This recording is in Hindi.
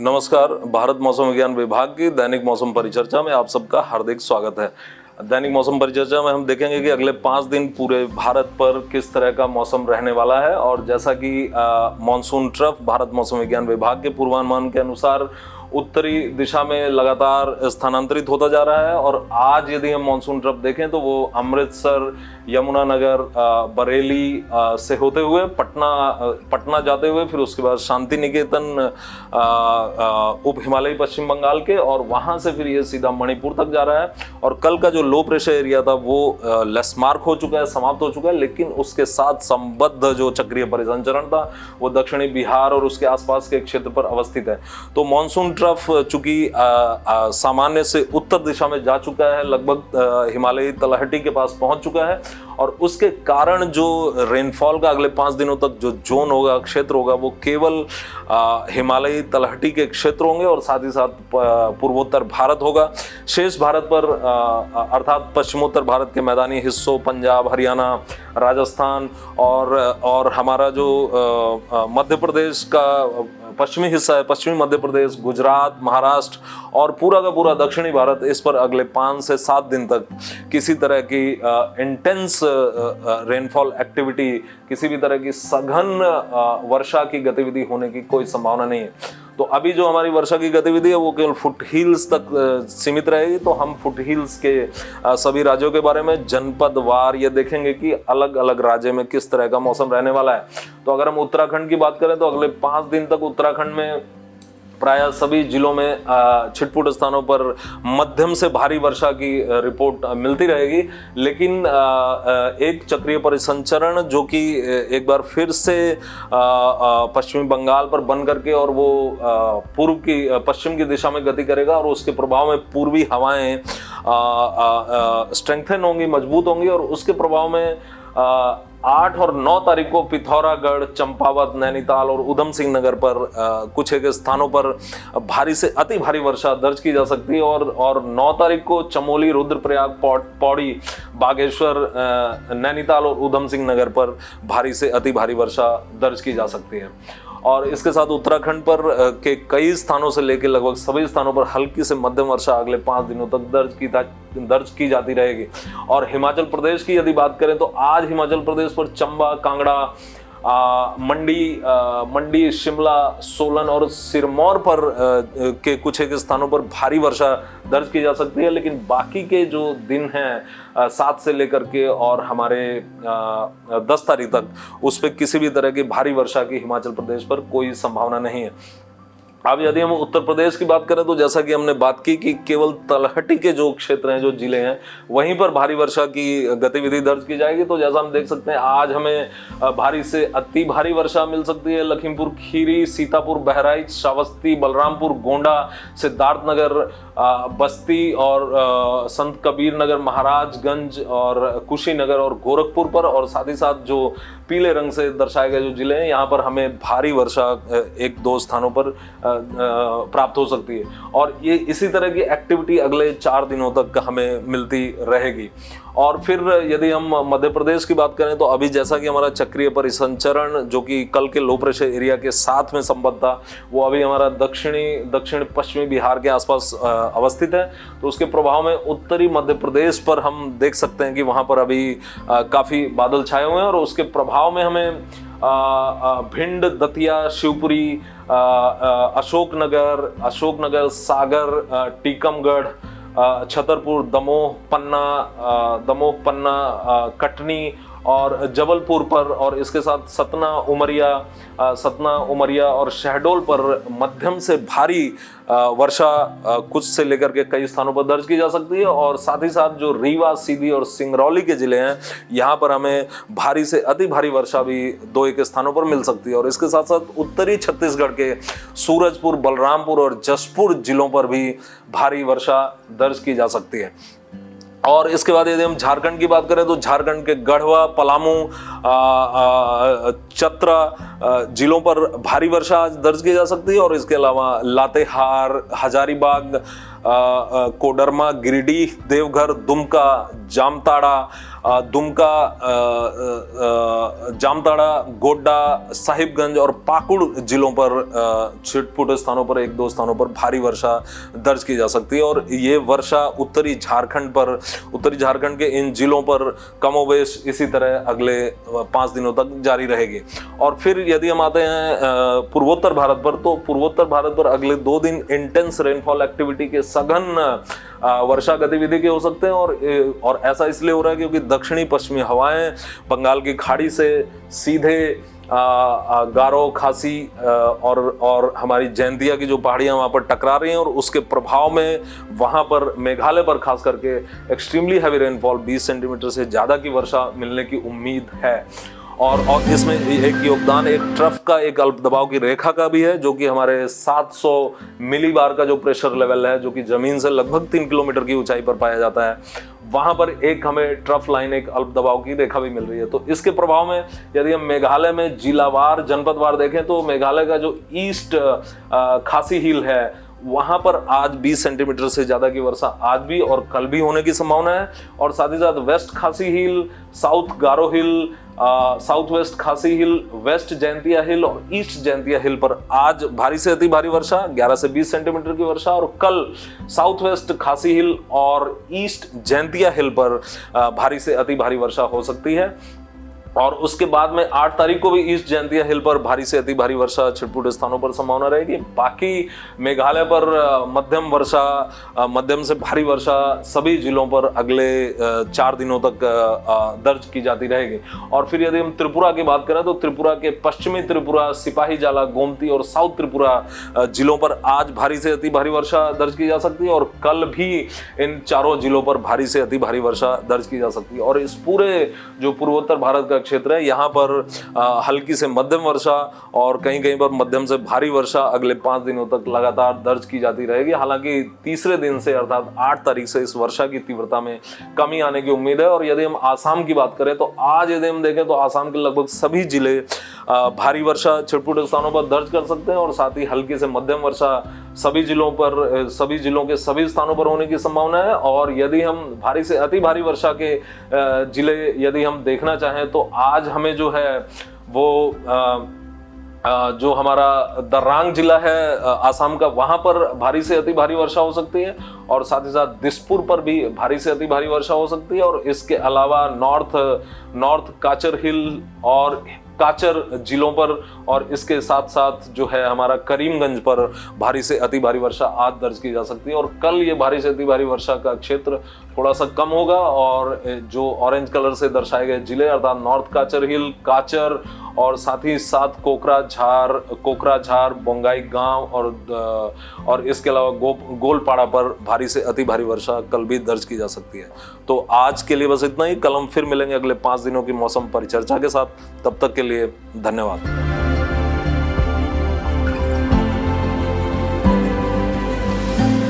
नमस्कार। भारत मौसम विज्ञान विभाग की दैनिक मौसम परिचर्चा में आप सबका हार्दिक स्वागत है। दैनिक मौसम परिचर्चा में हम देखेंगे कि अगले 5 दिन पूरे भारत पर किस तरह का मौसम रहने वाला है। और जैसा कि मॉनसून ट्रफ भारत मौसम विज्ञान विभाग के पूर्वानुमान के अनुसार उत्तरी दिशा में लगातार स्थानांतरित होता जा रहा है। और आज यदि हम मॉनसून ट्रफ देखें तो वो अमृतसर, यमुनानगर, बरेली से होते हुए पटना जाते हुए फिर उसके बाद शांति निकेतन, उप हिमालयी पश्चिम बंगाल के, और वहां से फिर ये सीधा मणिपुर तक जा रहा है। और कल का जो लो प्रेशर एरिया था वो लेसमार्क हो चुका है, समाप्त हो चुका है, लेकिन उसके साथ संबद्ध जो चक्रीय परिसंचरण था वो दक्षिणी बिहार और उसके आसपास के क्षेत्र पर अवस्थित है। तो मॉनसून ट्रफ चूंकि सामान्य से उत्तर दिशा में जा चुका है, लगभग हिमालयी तलहटी के पास पहुंच चुका है, और उसके कारण जो रेनफॉल का अगले 5 दिनों तक जो जोन होगा, क्षेत्र होगा, वो केवल हिमालयी तलहटी के क्षेत्र होंगे और साथ ही साथ पूर्वोत्तर भारत होगा। शेष भारत पर अर्थात पश्चिमोत्तर भारत के मैदानी हिस्सों, पंजाब, हरियाणा, राजस्थान और हमारा जो मध्य प्रदेश का पश्चिमी हिस्सा है, पश्चिमी मध्य प्रदेश, गुजरात, महाराष्ट्र और पूरा का पूरा दक्षिणी भारत, इस पर अगले 5 से 7 दिन तक किसी तरह की इंटेंस रेनफॉल एक्टिविटी, किसी भी तरह की सघन वर्षा की गतिविधि होने की कोई संभावना नहीं है। तो अभी जो हमारी वर्षा की गतिविधि है वो केवल फुट हिल्स तक सीमित रहेगी। तो हम फुट हिल्स के सभी राज्यों के बारे में जनपद वार ये देखेंगे कि अलग अलग राज्य में किस तरह का मौसम रहने वाला है। तो अगर हम उत्तराखंड की बात करें तो अगले 5 दिन तक उत्तराखंड में प्राय सभी जिलों में छिटपुट स्थानों पर मध्यम से भारी वर्षा की रिपोर्ट मिलती रहेगी। लेकिन एक चक्रीय परिसंचरण जो कि एक बार फिर से पश्चिमी बंगाल पर बन करके और वो पश्चिम की दिशा में गति करेगा, और उसके प्रभाव में पूर्वी हवाएं स्ट्रेंथन होंगी, मजबूत होंगी, और उसके प्रभाव में 8 और 9 तारीख को पिथौरागढ़, चंपावत, नैनीताल और उधम सिंह नगर पर कुछ एक स्थानों पर भारी से अति भारी वर्षा दर्ज की जा सकती है। और 9 तारीख को चमोली, रुद्रप्रयाग, पौड़ी, बागेश्वर, नैनीताल और उधम सिंह नगर पर भारी से अति भारी वर्षा दर्ज की जा सकती है। और इसके साथ उत्तराखंड पर के कई स्थानों से लेकर लगभग सभी स्थानों पर हल्की से मध्यम वर्षा अगले 5 दिनों तक दर्ज की जाती रहेगी। और हिमाचल प्रदेश की यदि बात करें तो आज हिमाचल प्रदेश पर चंबा, कांगड़ा, मंडी, शिमला, सोलन और सिरमौर पर के कुछ एक स्थानों पर भारी वर्षा दर्ज की जा सकती है। लेकिन बाकी के जो दिन हैं 7 से लेकर के और हमारे 10 तारीख तक, उस पर किसी भी तरह की भारी वर्षा की हिमाचल प्रदेश पर कोई संभावना नहीं है। अब यदि हम उत्तर प्रदेश की बात करें तो जैसा कि हमने बात की कि केवल तलहटी के जो क्षेत्र हैं, जो जिले हैं, वहीं पर भारी वर्षा की गतिविधि दर्ज की जाएगी। तो जैसा हम देख सकते हैं आज हमें भारी से अति भारी वर्षा मिल सकती है लखीमपुर खीरी, सीतापुर, बहराइच, श्रावस्ती, बलरामपुर, गोंडा, सिद्धार्थनगर, बस्ती और संत कबीर नगर, महाराजगंज और कुशीनगर और गोरखपुर पर, और साथ ही साथ जो पीले रंग से दर्शाए गए जो जिले हैं यहाँ पर हमें भारी वर्षा 1-2 स्थानों पर प्राप्त हो सकती है। और ये इसी तरह की एक्टिविटी अगले 4 दिनों तक हमें मिलती रहेगी। और फिर यदि हम मध्य प्रदेश की बात करें तो अभी जैसा कि हमारा चक्रीय परिसंचरण जो कि कल के लो प्रेशर एरिया के साथ में संबद्ध था, वो अभी हमारा दक्षिण पश्चिमी बिहार के आसपास अवस्थित है। तो उसके प्रभाव में उत्तरी मध्य प्रदेश पर हम देख सकते हैं कि वहाँ पर अभी काफ़ी बादल छाए हुए हैं, और उसके प्रभाव में हमें भिंड, दतिया, शिवपुरी, अशोकनगर, सागर, टीकमगढ़, छतरपुर, दमोह, पन्ना, कटनी और जबलपुर पर, और इसके साथ सतना, उमरिया और शहडोल पर मध्यम से भारी वर्षा कुछ से लेकर के कई स्थानों पर दर्ज की जा सकती है। और साथ ही साथ जो रीवा, सीधी और सिंगरौली के जिले हैं, यहाँ पर हमें भारी से अति भारी वर्षा भी 2-1 स्थानों पर मिल सकती है। और इसके साथ साथ उत्तरी छत्तीसगढ़ के सूरजपुर, बलरामपुर और जशपुर जिलों पर भी भारी वर्षा दर्ज की जा सकती है। और इसके बाद यदि हम झारखंड की बात करें तो झारखंड के गढ़वा, पलामू, चतरा जिलों पर भारी वर्षा आज दर्ज की जा सकती है। और इसके अलावा लातेहार, हजारीबाग, कोडरमा, गिरिडीह, देवघर, दुमका, जामताड़ा, गोड्डा, साहिबगंज और पाकुड़ जिलों पर छिटपुट स्थानों पर, एक दो स्थानों पर भारी वर्षा दर्ज की जा सकती है। और ये वर्षा उत्तरी झारखंड के इन जिलों पर कमोबेश इसी तरह अगले 5 दिनों तक जारी रहेगी। और फिर यदि हम आते हैं पूर्वोत्तर भारत पर, तो पूर्वोत्तर भारत पर अगले 2 दिन इंटेंस रेनफॉल एक्टिविटी के सघन वर्षा गतिविधि के हो सकते हैं। और ऐसा इसलिए हो रहा है क्योंकि दक्षिणी पश्चिमी हवाएं बंगाल की खाड़ी से सीधे गारो, खासी और हमारी जैंतिया की जो पहाड़ियां वहां पर टकरा रही हैं, और उसके प्रभाव में वहां पर मेघालय पर खास करके एक्सट्रीमली हैवी रेनफॉल 20 सेंटीमीटर से ज्यादा की वर्षा मिलने की उम्मीद है। और इसमें एक योगदान एक ट्रफ का, एक अल्प दबाव की रेखा का भी है, जो कि हमारे 700 मिलीबार का जो प्रेशर लेवल है, जो कि जमीन से लगभग 3 किलोमीटर की ऊंचाई पर पाया जाता है, वहां पर एक हमें ट्रफ लाइन, एक अल्प दबाव की रेखा भी मिल रही है। तो इसके प्रभाव में यदि हम मेघालय में जिलावार, जनपदवार देखें, तो मेघालय का जो ईस्ट खासी हिल है, वहां पर आज 20 सेंटीमीटर से ज्यादा की वर्षा आज भी और कल भी होने की संभावना है। और साथ ही साथ वेस्ट खासी हिल, साउथ गारो हिल, साउथ वेस्ट खासी हिल, वेस्ट जैंतिया हिल और ईस्ट जैंतिया हिल पर आज भारी से अति भारी वर्षा 11 से 20 सेंटीमीटर की वर्षा, और कल साउथ वेस्ट खासी हिल और ईस्ट जैंतिया हिल पर भारी से अति भारी वर्षा हो सकती है। और उसके बाद में 8 तारीख को भी ईस्ट जैंतिया हिल पर भारी से अति भारी वर्षा छिटपुट स्थानों पर संभावना रहेगी। बाकी मेघालय पर मध्यम से भारी वर्षा सभी जिलों पर अगले 4 दिनों तक दर्ज की जाती रहेगी। और फिर यदि हम त्रिपुरा की बात करें, तो त्रिपुरा के पश्चिमी त्रिपुरा, सिपाही जाला, गोमती और साउथ त्रिपुरा जिलों पर आज भारी से अति भारी वर्षा दर्ज की जा सकती है, और कल भी इन चारों जिलों पर भारी से अति भारी वर्षा दर्ज की जा सकती है। और इस पूरे जो पूर्वोत्तर भारत का क्षेत्र है, यहाँ पर हल्की से मध्यम वर्षा और कहीं पर मध्यम से भारी वर्षा अगले 5 दिनों तक लगातार दर्ज की जाती रहेगी। हालांकि तीसरे दिन से अर्थात 8 तारीख से इस वर्षा की तीव्रता में कमी आने की उम्मीद है। और यदि हम आसाम की बात करें, तो आज यदि हम देखें तो आसाम के लगभग सभी जिले भारी वर्षा छिटपुट स्थानों पर दर्ज कर सकते हैं, और साथ ही हल्की से मध्यम वर्षा सभी जिलों के सभी स्थानों पर होने की संभावना है। और यदि हम भारी से अति भारी वर्षा के जिले यदि हम देखना चाहें, तो आज हमें जो है वो जो हमारा दर्रांग जिला है आसाम का, वहां पर भारी से अति भारी वर्षा हो सकती है, और साथ ही साथ दिसपुर पर भी भारी से अति भारी वर्षा हो सकती है। और इसके अलावा नॉर्थ काचर हिल और काचर जिलों पर, और इसके साथ साथ जो है हमारा करीमगंज पर भारी से अति भारी वर्षा आज दर्ज की जा सकती है। और कल ये भारी से अति भारी वर्षा का क्षेत्र थोड़ा सा कम होगा, और जो ऑरेंज कलर से दर्शाए गए जिले अर्थात नॉर्थ काचर हिल, काचर और साथ ही साथ कोकराझार, बोंगाई गांव और इसके अलावा गोलपाड़ा पर भारी से अति भारी वर्षा कल भी दर्ज की जा सकती है। तो आज के लिए बस इतना ही। कल हम फिर मिलेंगे अगले 5 दिनों की मौसम परिचर्चा के साथ। तब तक के लिए धन्यवाद।